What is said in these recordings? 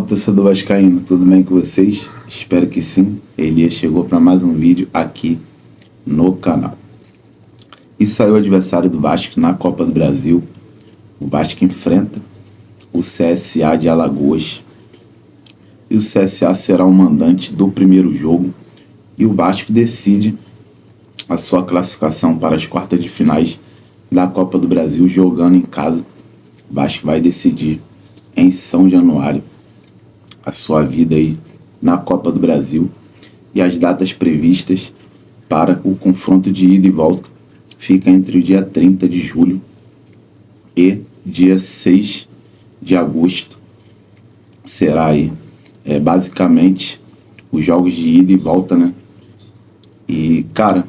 Salve, torcedor vascaíno, tudo bem com vocês? Espero que sim. Elias chegou para mais um vídeo aqui no canal. E saiu o adversário do Vasco na Copa do Brasil. O Vasco enfrenta o CSA de Alagoas. E o CSA será o mandante do primeiro jogo. E o Vasco decide a sua classificação para as quartas de finais da Copa do Brasil jogando em casa. O Vasco vai decidir em São Januário a sua vida aí na Copa do Brasil, e as datas previstas para o confronto de ida e volta fica entre o dia 30 de julho e dia 6 de agosto. Será aí basicamente os jogos de ida e volta, né? E cara,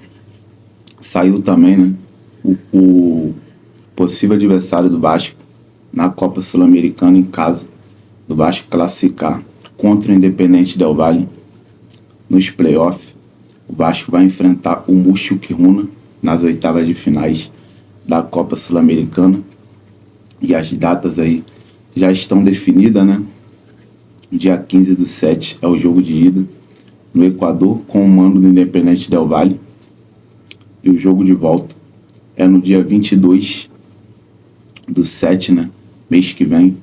saiu também, né, o possível adversário do Vasco na Copa Sul-Americana em casa, do Vasco classificar contra o Independente Del Valle nos playoffs. O Vasco vai enfrentar o Mushuc Runa nas oitavas de finais da Copa Sul-Americana, e as datas aí já estão definidas, né? Dia 15/7 é o jogo de ida no Equador com o mando do Independente Del Valle, e o jogo de volta é no dia 22/7, né? Mês que vem,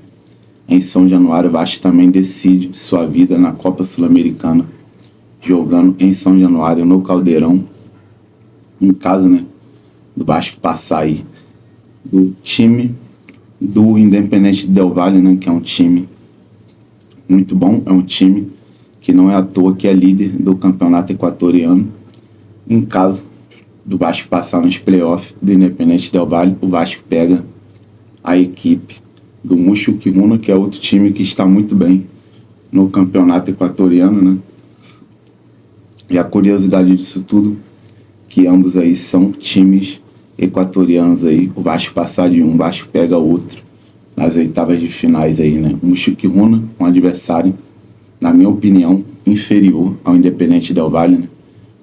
em São Januário. O Vasco também decide sua vida na Copa Sul-Americana, jogando em São Januário, no Caldeirão. Em casa, né, do Vasco passar aí do time do Independente Del Valle, né, que é um time muito bom, é um time que não é à toa que é líder do campeonato equatoriano. Em caso do Vasco passar nos playoffs do Independente Del Valle, o Vasco pega a equipe do Mushuc Runa, que é outro time que está muito bem no campeonato equatoriano, né? E a curiosidade disso tudo, que ambos aí são times equatorianos aí. O Vasco passar de um, o Vasco pega outro nas oitavas de finais aí, né? O Mushuc Runa, um adversário, na minha opinião, inferior ao Independente Del Valle, né?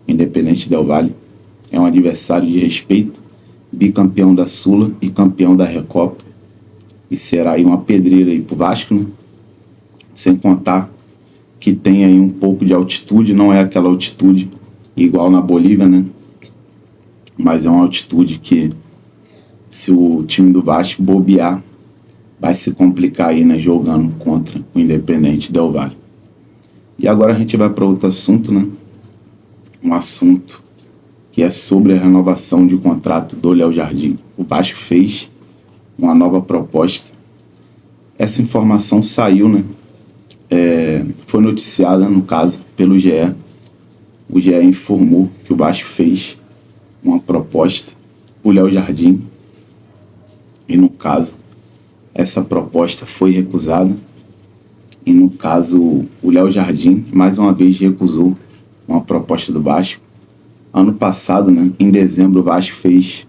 O Independente Del Valle é um adversário de respeito, bicampeão da Sula e campeão da Recopa. E será aí uma pedreira aí pro Vasco, né? Sem contar que tem aí um pouco de altitude, não é aquela altitude igual na Bolívia, né? Mas é uma altitude que, se o time do Vasco bobear, vai se complicar aí, né, jogando contra o Independente Del Valle. E agora a gente vai para outro assunto, né? Um assunto que é sobre a renovação de contrato do Léo Jardim. O Vasco fez uma nova proposta. Essa informação saiu, né? Foi noticiada, no caso, pelo GE. O GE informou que o Vasco fez uma proposta para o Léo Jardim, e no caso, essa proposta foi recusada. E no caso, o Léo Jardim mais uma vez recusou uma proposta do Vasco. Ano passado, né, em dezembro, o Vasco fez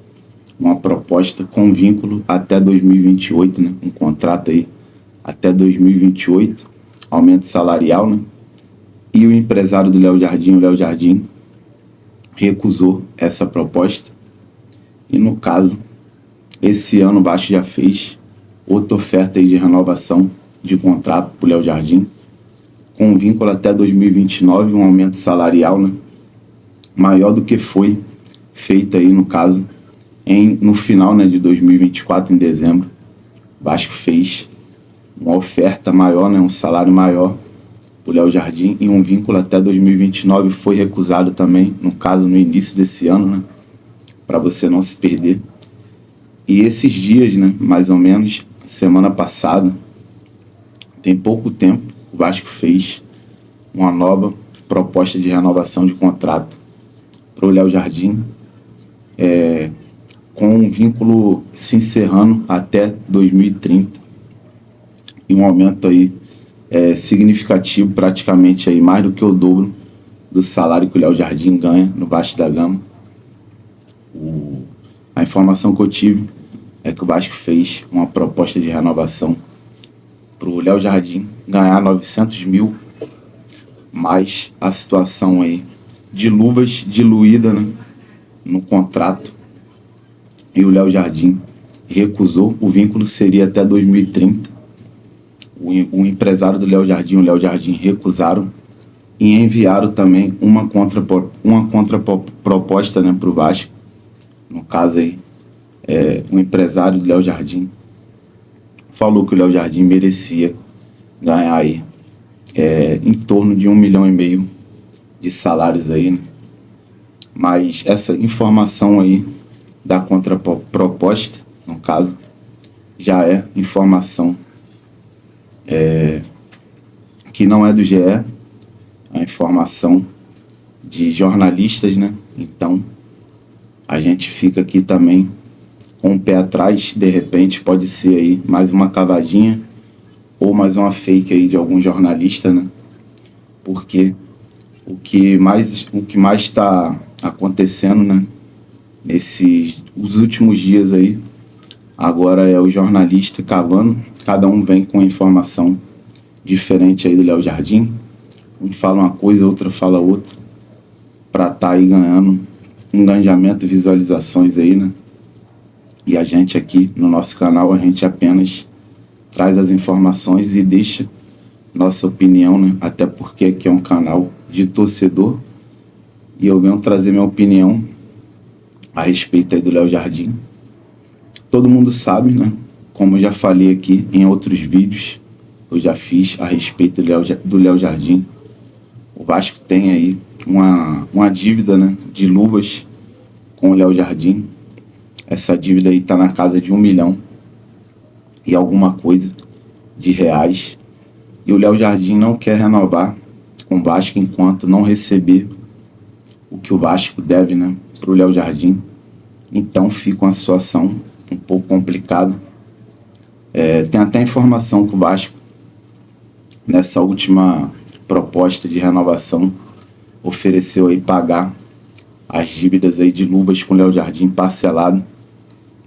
uma proposta com vínculo até 2028, né? Um contrato aí até 2028, aumento salarial, né? E o empresário do Léo Jardim, o Léo Jardim, recusou essa proposta. E no caso, esse ano o Vasco já fez outra oferta aí de renovação de contrato para o Léo Jardim, com vínculo até 2029, um aumento salarial, né, maior do que foi feito aí, no caso, no final, né, de 2024, em dezembro. O Vasco fez uma oferta maior, né, um salário maior para o Léo Jardim, e um vínculo até 2029 foi recusado também, no caso, no início desse ano, né, para você não se perder. E esses dias, né, mais ou menos, semana passada, tem pouco tempo, o Vasco fez uma nova proposta de renovação de contrato para o Léo Jardim, com um vínculo se encerrando até 2030, e um aumento aí significativo, praticamente aí mais do que o dobro do salário que o Léo Jardim ganha no Vasco da Gama. A informação que eu tive é que o Vasco fez uma proposta de renovação para o Léo Jardim ganhar 900 mil, mais a situação aí de luvas diluída, né, no contrato, e o Léo Jardim recusou. O vínculo seria até 2030. o empresário do Léo Jardim, o Léo Jardim, recusaram e enviaram também uma contraproposta, né, para o Vasco. No caso aí, o empresário do Léo Jardim falou que o Léo Jardim merecia ganhar aí em torno de 1,5 milhão de salários aí, né? Mas essa informação aí da contraproposta, no caso, já é informação que não é do GE, é a informação de jornalistas, né? Então, a gente fica aqui também com o pé atrás, de repente pode ser aí mais uma cavadinha ou mais uma fake aí de algum jornalista, né? Porque o que mais está acontecendo, né, os últimos dias aí, agora é o jornalista cavando, cada um vem com informação diferente aí do Léo Jardim, um fala uma coisa, outro fala outra, para tá aí ganhando engajamento, visualizações aí, né? E a gente aqui no nosso canal, a gente apenas traz as informações e deixa nossa opinião, né? Até porque aqui é um canal de torcedor e eu venho trazer minha opinião a respeito aí do Léo Jardim. Todo mundo sabe, né? Como eu já falei aqui em outros vídeos, eu já fiz a respeito do Léo Jardim. O Vasco tem aí uma dívida, né, de luvas com o Léo Jardim. Essa dívida aí tá na casa de 1 milhão e alguma coisa de reais. E o Léo Jardim não quer renovar com o Vasco enquanto não receber o que o Vasco deve, né, pro Léo Jardim. Então fica uma situação um pouco complicada. Tem até informação que o Vasco, nessa última proposta de renovação, ofereceu aí pagar as dívidas aí de luvas com o Léo Jardim parcelado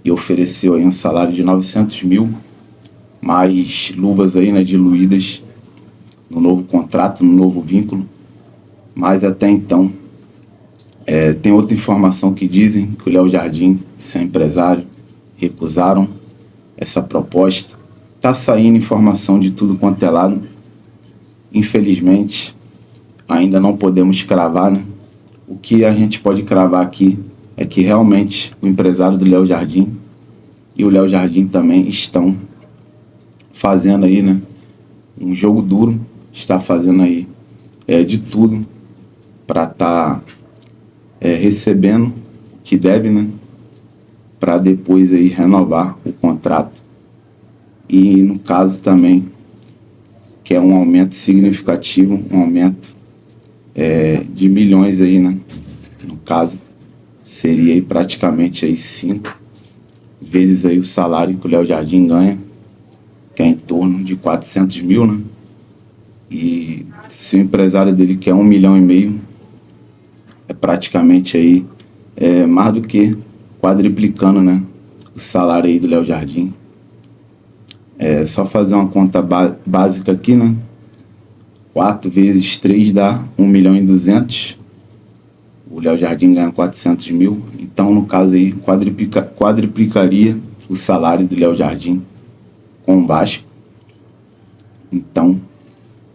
e ofereceu aí um salário de 900 mil, mais luvas aí, né, diluídas no novo contrato, no novo vínculo. Mas até então, tem outra informação que dizem que o Léo Jardim, seu empresário, recusaram essa proposta. Tá saindo informação de tudo quanto é lado. Infelizmente, ainda não podemos cravar, né? O que a gente pode cravar aqui é que realmente o empresário do Léo Jardim e o Léo Jardim também estão fazendo aí, né, um jogo duro, está fazendo aí de tudo para tá recebendo o que deve, né, para depois aí renovar o contrato. E no caso também, que é um aumento significativo, um aumento de milhões aí, né? No caso, seria aí praticamente aí 5 vezes aí o salário que o Léo Jardim ganha, que é em torno de 400 mil, né? E se o empresário dele quer 1,5 milhão, é praticamente aí mais do que quadriplicando, né, o salário aí do Léo Jardim. Só fazer uma conta básica aqui, né? 4 vezes 3 dá 1,2 milhão. O Léo Jardim ganha 400 mil. Então, no caso aí, quadriplicaria o salário do Léo Jardim com o Vasco. Então,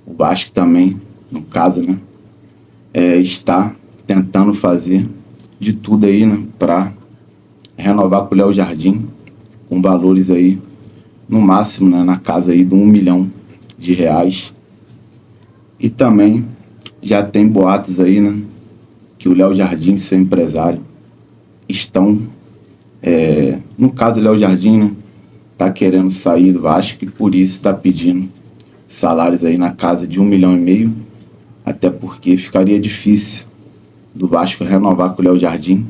o Vasco também, no caso, né, está tentando fazer de tudo aí, né, para renovar com o Léo Jardim com valores aí no máximo, né, na casa aí de 1 milhão de reais. E também já tem boatos aí, né, que o Léo Jardim e seu empresário estão, no caso o Léo Jardim, né, tá querendo sair do Vasco e por isso está pedindo salários aí na casa de 1,5 milhão, até porque ficaria difícil do Vasco renovar com o Léo Jardim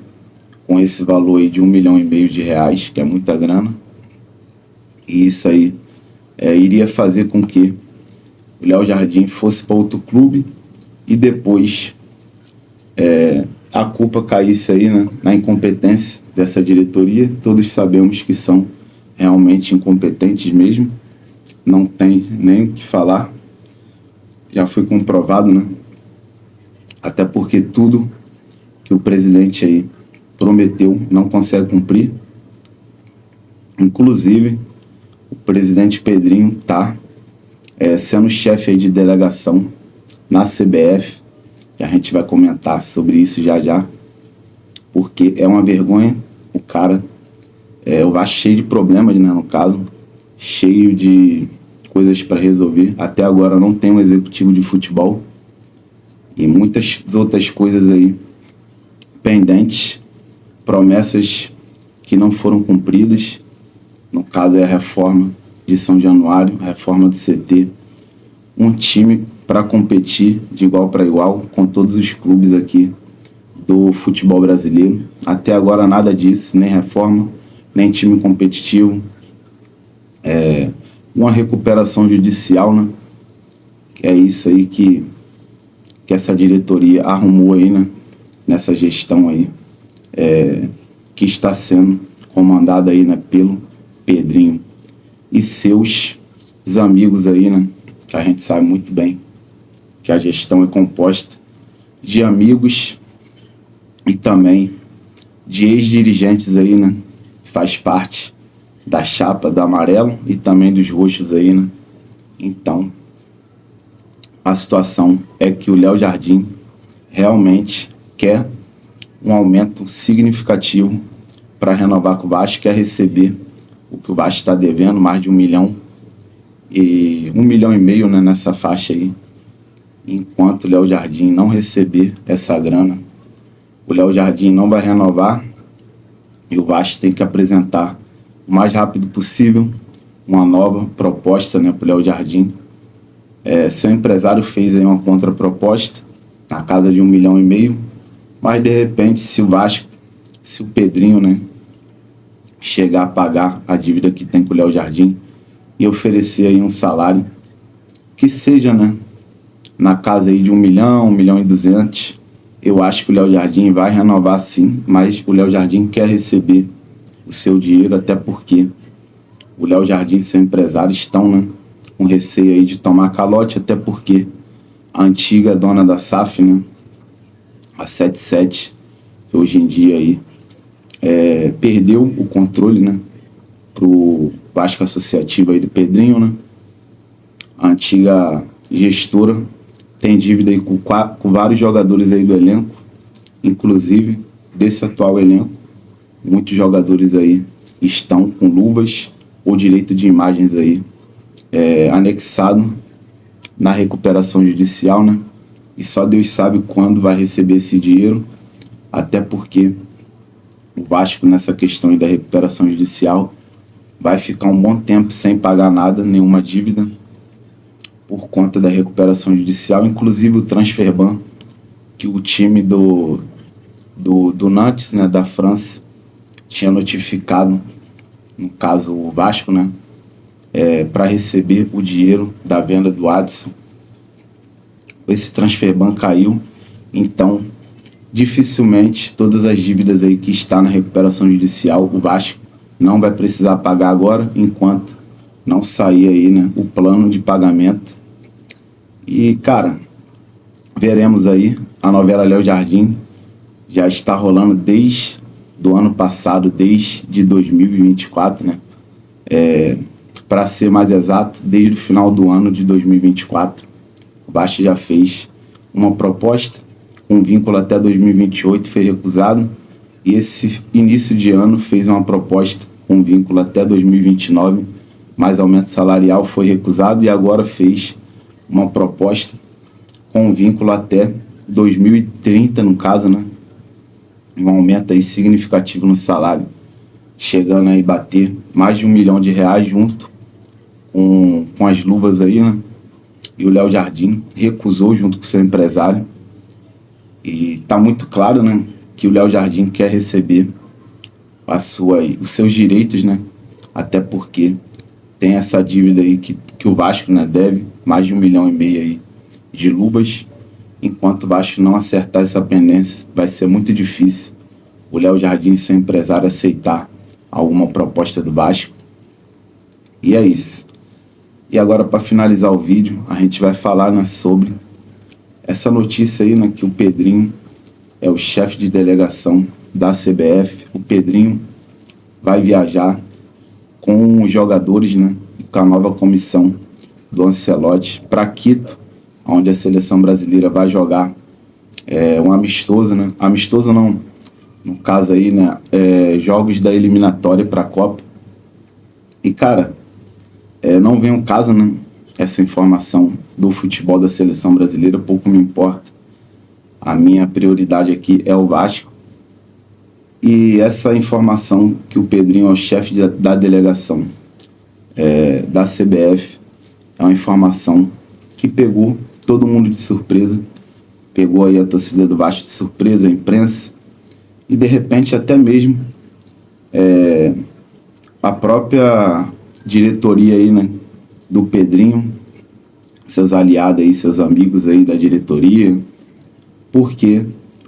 com esse valor aí de 1,5 milhão de reais, que é muita grana. E isso aí iria fazer com que o Léo Jardim fosse para outro clube e depois a culpa caísse aí, né, na incompetência dessa diretoria. Todos sabemos que são realmente incompetentes mesmo, não tem nem o que falar, já foi comprovado, né? Até porque tudo que o presidente aí prometeu não consegue cumprir. Inclusive, o presidente Pedrinho tá sendo chefe aí de delegação na CBF, e a gente vai comentar sobre isso já já, porque é uma vergonha o cara, o Vasco cheio de problemas, né, no caso, cheio de coisas para resolver. Até agora não tem um executivo de futebol e muitas outras coisas aí pendentes, promessas que não foram cumpridas. No caso é a reforma de São Januário, a reforma do CT, um time para competir de igual para igual com todos os clubes aqui do futebol brasileiro. Até agora nada disso, nem reforma, nem time competitivo. Uma recuperação judicial, né? Que é isso aí que essa diretoria arrumou aí, né? Nessa gestão aí, que está sendo comandada aí, né, pelo Pedrinho e seus amigos aí, né? Que a gente sabe muito bem que a gestão é composta de amigos e também de ex-dirigentes aí, né? Que faz parte da chapa do amarelo e também dos roxos aí, né? Então, a situação é que o Léo Jardim realmente quer um aumento significativo para renovar com o Vasco, quer receber o que o Vasco está devendo, mais de 1 milhão e 1,5 milhão, né, nessa faixa aí. Enquanto o Léo Jardim não receber essa grana, o Léo Jardim não vai renovar e o Vasco tem que apresentar o mais rápido possível uma nova proposta, né, para o Léo Jardim. Seu empresário fez aí uma contraproposta na casa de 1,5 milhão, mas de repente se o Pedrinho, né, chegar a pagar a dívida que tem com o Léo Jardim e oferecer aí um salário que seja, né, na casa aí de 1 milhão, 1,2 milhão, eu acho que o Léo Jardim vai renovar sim, mas o Léo Jardim quer receber o seu dinheiro, até porque o Léo Jardim e seu empresário estão, né, com receio aí de tomar calote, até porque a antiga dona da SAF, né, a 77, que hoje em dia aí perdeu o controle, né, pro Vasco Associativo aí do Pedrinho, né. A antiga gestora tem dívida aí com vários jogadores aí do elenco, inclusive desse atual elenco. Muitos jogadores aí estão com luvas ou direito de imagens aí anexado na recuperação judicial, né? E só Deus sabe quando vai receber esse dinheiro, até porque o Vasco, nessa questão aí da recuperação judicial, vai ficar um bom tempo sem pagar nada, nenhuma dívida, por conta da recuperação judicial. Inclusive o transferban que o time do Nantes, né, da França, tinha notificado, no caso o Vasco, né, para receber o dinheiro da venda do Adson. Esse transferban caiu, então dificilmente todas as dívidas aí que está na recuperação judicial o Vasco não vai precisar pagar agora, enquanto não sair aí, né, o plano de pagamento. E, cara, veremos aí. A novela Léo Jardim já está rolando desde do ano passado, desde 2024, né? Para ser mais exato, desde o final do ano de 2024. O Vasco já fez uma proposta com vínculo até 2028, foi recusado. E esse início de ano fez uma proposta com vínculo até 2029, mais aumento salarial, foi recusado, e agora fez uma proposta com vínculo até 2030, no caso, né? Um aumento aí significativo no salário, chegando aí a bater mais de R$1 milhão junto com as luvas aí, né? E o Léo Jardim recusou junto com seu empresário. E tá muito claro, né, que o Léo Jardim quer receber os seus direitos, né? Até porque tem essa dívida aí que o Vasco, né, deve mais de 1,5 milhão aí de luvas. Enquanto o Vasco não acertar essa pendência, vai ser muito difícil o Léo Jardim e seu empresário aceitar alguma proposta do Vasco. E é isso. E agora, para finalizar o vídeo, a gente vai falar, né, sobre essa notícia aí, né, que o Pedrinho é o chefe de delegação da CBF. O Pedrinho vai viajar com os jogadores, né, e com a nova comissão do Ancelotti para Quito, onde a seleção brasileira vai jogar um amistoso, né? Amistoso não, no caso aí, né? Jogos da eliminatória para a Copa. E, cara, não vem um caso, né? Essa informação do futebol da seleção brasileira, pouco me importa. A minha prioridade aqui é o Vasco. E essa informação que o Pedrinho é o chefe da delegação da CBF é uma informação que pegou todo mundo de surpresa, pegou aí a torcida do Vasco de surpresa, a imprensa, e de repente até mesmo a própria diretoria aí, né, do Pedrinho, seus aliados aí, seus amigos aí da diretoria, porque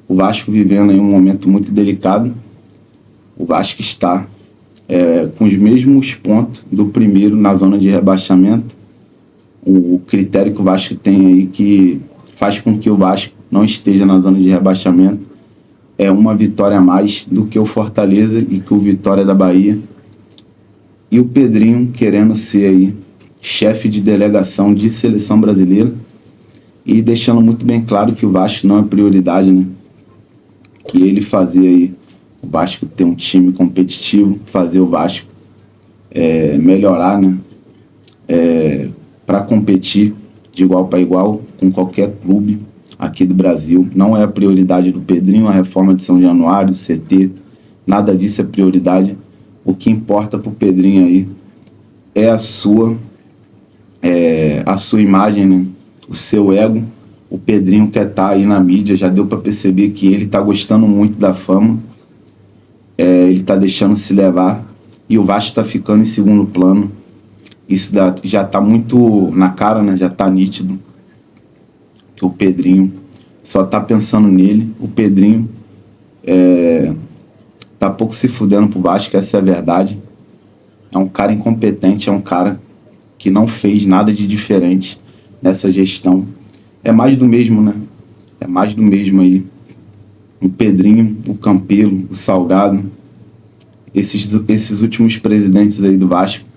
o Vasco vivendo aí um momento muito delicado. O Vasco está com os mesmos pontos do primeiro na zona de rebaixamento. O critério que o Vasco tem aí que faz com que o Vasco não esteja na zona de rebaixamento é uma vitória a mais do que o Fortaleza e que o Vitória da Bahia. E o Pedrinho querendo ser aí chefe de delegação de seleção brasileira e deixando muito bem claro que o Vasco não é prioridade, né? Que ele fazia aí o Vasco ter um time competitivo, fazer o Vasco melhorar, né? Para competir de igual para igual com qualquer clube aqui do Brasil. Não é a prioridade do Pedrinho, a reforma de São Januário, CT, nada disso é prioridade. O que importa para o Pedrinho aí é a sua imagem, né? O seu ego. O Pedrinho quer estar aí na mídia, já deu para perceber que ele está gostando muito da fama, ele está deixando se levar e o Vasco está ficando em segundo plano. Isso já está muito na cara, né? Já está nítido que o Pedrinho só está pensando nele. O Pedrinho tá pouco se fudendo pro Vasco, essa é a verdade. É um cara incompetente, é um cara que não fez nada de diferente nessa gestão. É mais do mesmo, né? É mais do mesmo aí. O Pedrinho, o Campelo, o Salgado, esses últimos presidentes aí do Vasco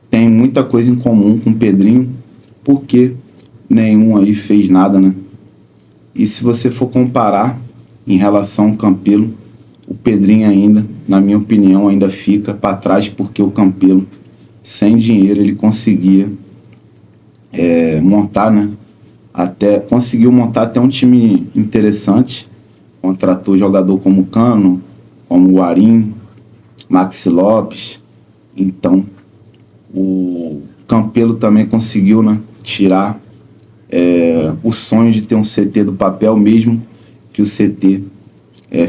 tem muita coisa em comum com o Pedrinho, porque nenhum aí fez nada, né? E se você for comparar em relação ao Campelo, o Pedrinho ainda, na minha opinião, ainda fica para trás, porque o Campelo, sem dinheiro, ele conseguia montar, né? Conseguiu montar até um time interessante, contratou jogador como Cano, como o Guarim, Maxi Lopes. Então, o Campelo também conseguiu, né, tirar o sonho de ter um CT do papel, mesmo que o CT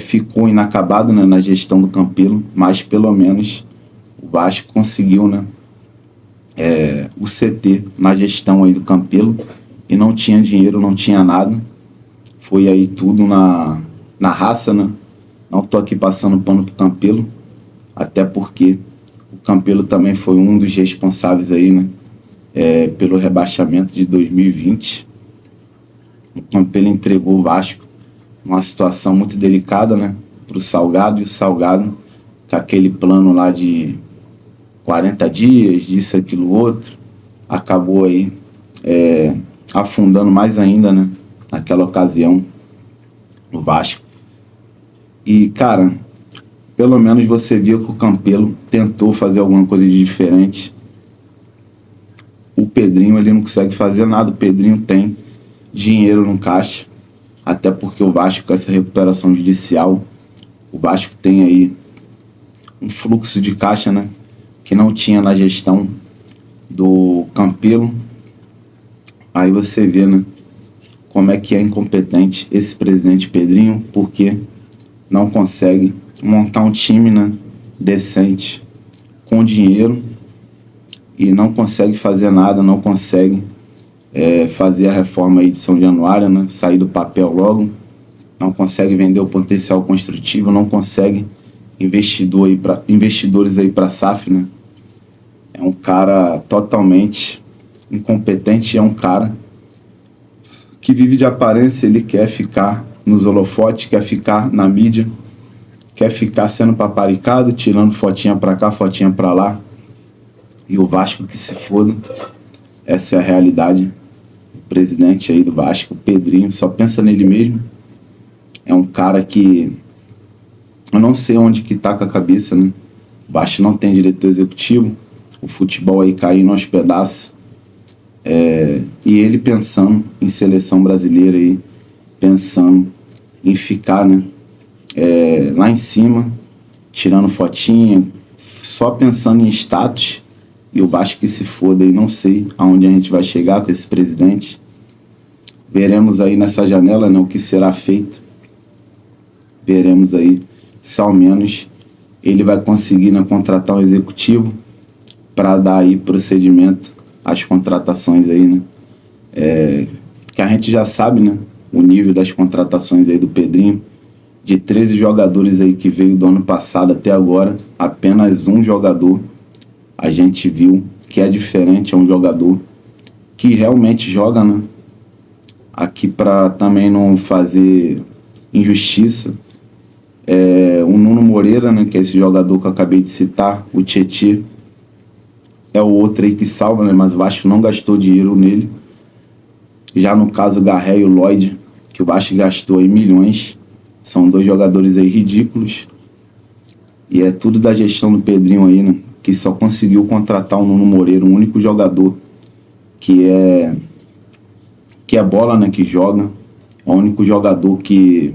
ficou inacabado, né, na gestão do Campelo, mas pelo menos o Vasco conseguiu, né, o CT na gestão aí do Campelo, e não tinha dinheiro, não tinha nada, foi aí tudo na raça, né? Não tô aqui passando pano pro Campelo, até porque o Campelo também foi um dos responsáveis aí, né, pelo rebaixamento de 2020. O Campelo entregou o Vasco numa situação muito delicada, né, pro Salgado, e o Salgado, com aquele plano lá de 40 dias, disso, aquilo, outro, acabou aí afundando mais ainda, né, naquela ocasião, o Vasco. E, cara, pelo menos você viu que o Campelo tentou fazer alguma coisa de diferente. O Pedrinho, ele não consegue fazer nada. O Pedrinho tem dinheiro no caixa, até porque o Vasco, com essa recuperação judicial, o Vasco tem aí um fluxo de caixa, né, que não tinha na gestão do Campelo. Aí você vê, né, como é que é incompetente esse presidente Pedrinho, porque não consegue montar um time, né, decente, com dinheiro, e não consegue fazer nada, não consegue fazer a reforma aí de São Januário, né, sair do papel logo, não consegue vender o potencial construtivo, não consegue investidores aí para SAF, né. É um cara totalmente incompetente, é um cara que vive de aparência, ele quer ficar nos holofotes, quer ficar na mídia, quer ficar sendo paparicado, tirando fotinha pra cá, fotinha pra lá. E o Vasco que se foda. Essa é a realidade. O presidente aí do Vasco, o Pedrinho, só pensa nele mesmo. É um cara que eu não sei onde que tá com a cabeça, né? O Vasco não tem diretor executivo, o futebol aí caindo aos pedaços. E ele pensando em seleção brasileira aí, pensando em ficar, né, lá em cima, tirando fotinha, só pensando em status. E o Vasco que se foda aí, não sei aonde a gente vai chegar com esse presidente. Veremos aí nessa janela, né, o que será feito. Veremos aí se ao menos ele vai conseguir, né, contratar um executivo para dar aí procedimento às contratações aí, né? Que a gente já sabe, né, o nível das contratações aí do Pedrinho. De 13 jogadores aí que veio do ano passado até agora, apenas um jogador a gente viu que é diferente, é um jogador que realmente joga, né? Aqui para também não fazer injustiça, o Nuno Moreira, né, que é esse jogador que eu acabei de citar, o Tietê, é o outro aí que salva, né, mas o Vasco não gastou dinheiro nele. Já no caso o Garré e o Lloyd, que o Vasco gastou aí milhões, são dois jogadores aí ridículos. E é tudo da gestão do Pedrinho aí, né, que só conseguiu contratar o Nuno Moreira, um único jogador que é bola, né, que joga, é o único jogador que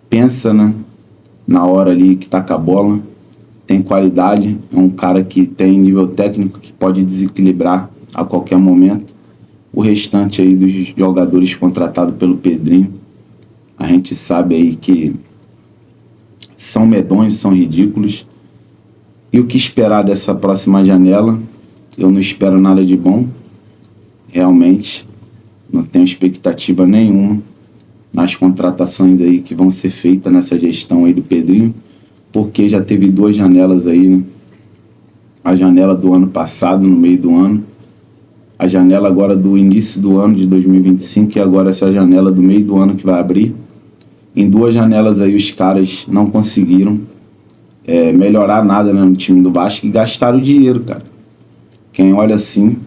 pensa, né, na hora ali que tá com a bola, tem qualidade, é um cara que tem nível técnico que pode desequilibrar a qualquer momento. O restante aí dos jogadores contratados pelo Pedrinho, a gente sabe aí que são medonhos, são ridículos. E o que esperar dessa próxima janela? Eu não espero nada de bom, realmente. Não tenho expectativa nenhuma nas contratações aí que vão ser feitas nessa gestão aí do Pedrinho, porque já teve duas janelas aí, né? A janela do ano passado, no meio do ano, a janela agora do início do ano de 2025 e agora essa janela do meio do ano que vai abrir. Em duas janelas aí os caras não conseguiram melhorar nada, né, no time do Vasco e gastaram dinheiro, cara. Quem olha assim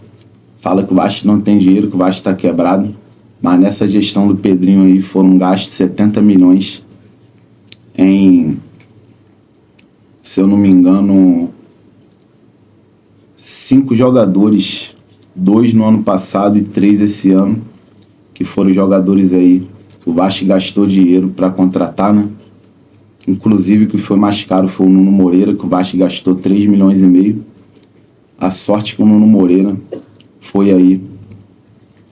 fala que o Vasco não tem dinheiro, que o Vasco está quebrado, mas nessa gestão do Pedrinho aí foram gastos 70 milhões em, se eu não me engano, 5 jogadores, 2 no ano passado e 3 esse ano, que foram jogadores aí que o Vasco gastou dinheiro para contratar, né? Inclusive o que foi mais caro foi o Nuno Moreira, que o Vasco gastou 3,5 milhões. A sorte que o Nuno Moreira foi aí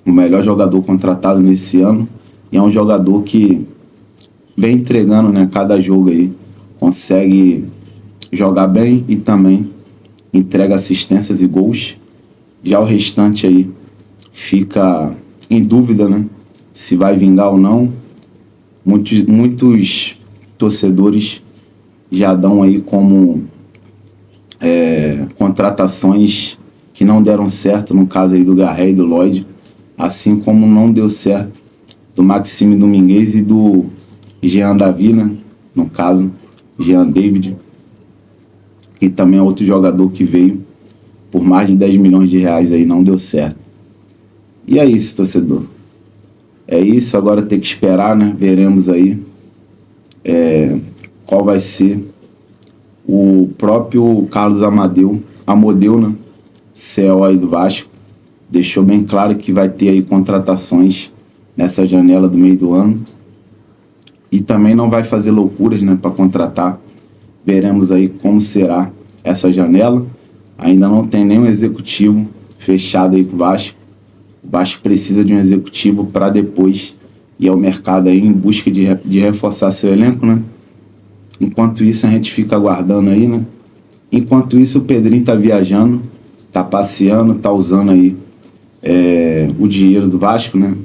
o melhor jogador contratado nesse ano, e é um jogador que vem entregando, né, cada jogo aí, consegue jogar bem e também entrega assistências e gols. Já o restante aí fica em dúvida, né, se vai vingar ou não. Muitos torcedores já dão aí como contratações que não deram certo, no caso aí do Garré e do Lloyd, assim como não deu certo do Maxime Domingues e do Jean Davi, né? No caso, Jean David, que também é outro jogador que veio por mais de 10 milhões de reais aí, não deu certo. E é isso, torcedor. É isso, agora tem que esperar, né? Veremos aí qual vai ser. O próprio Carlos Amodeu, né, CEO aí do Vasco, deixou bem claro que vai ter aí contratações nessa janela do meio do ano e também não vai fazer loucuras, né, para contratar. Veremos aí como será essa janela. Ainda não tem nenhum executivo fechado aí com o Vasco. O Vasco precisa de um executivo para depois ir ao mercado aí em busca de reforçar seu elenco, né? Enquanto isso a gente fica aguardando aí, né? Enquanto isso o Pedrinho tá viajando, tá passeando, tá usando aí o dinheiro do Vasco, né?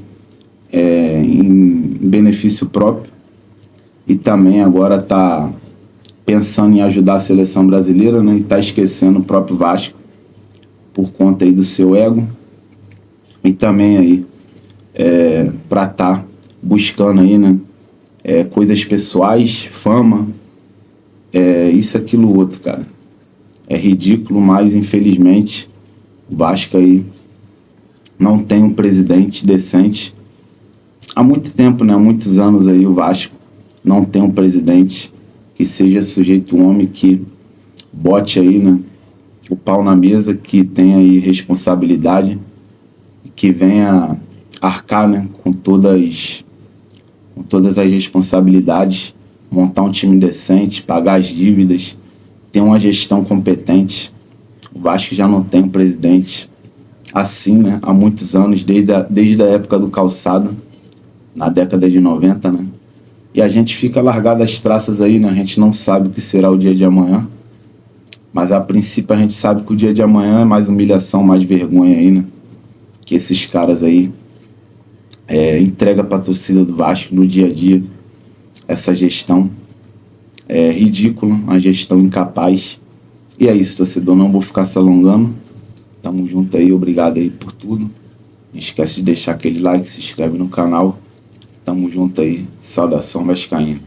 Em benefício próprio. E também agora tá pensando em ajudar a seleção brasileira, né? E tá esquecendo o próprio Vasco por conta aí do seu ego. E também aí pra tá buscando aí, né? Coisas pessoais, fama, isso, aquilo, outro, cara. É ridículo, mas infelizmente O Vasco aí não tem um presidente decente. Há muito tempo, né? Há muitos anos aí o Vasco não tem um presidente que seja sujeito, um homem que bote aí, né, o pau na mesa, que tenha aí responsabilidade, que venha arcar, né, com todas as responsabilidades, montar um time decente, pagar as dívidas, ter uma gestão competente. O Vasco já não tem um presidente assim, né, há muitos anos, desde a época do Calçado, na década de 90, né? E a gente fica largado as traças aí, né? A gente não sabe o que será o dia de amanhã, mas a princípio a gente sabe que o dia de amanhã é mais humilhação, mais vergonha aí, né? Que esses caras aí entrega para a torcida do Vasco no dia a dia. Essa gestão é ridícula, uma gestão incapaz. E é isso, torcedor, não vou ficar se alongando. Tamo junto aí, obrigado aí por tudo. Não esquece de deixar aquele like, se inscreve no canal. Tamo junto aí, saudação vascaína.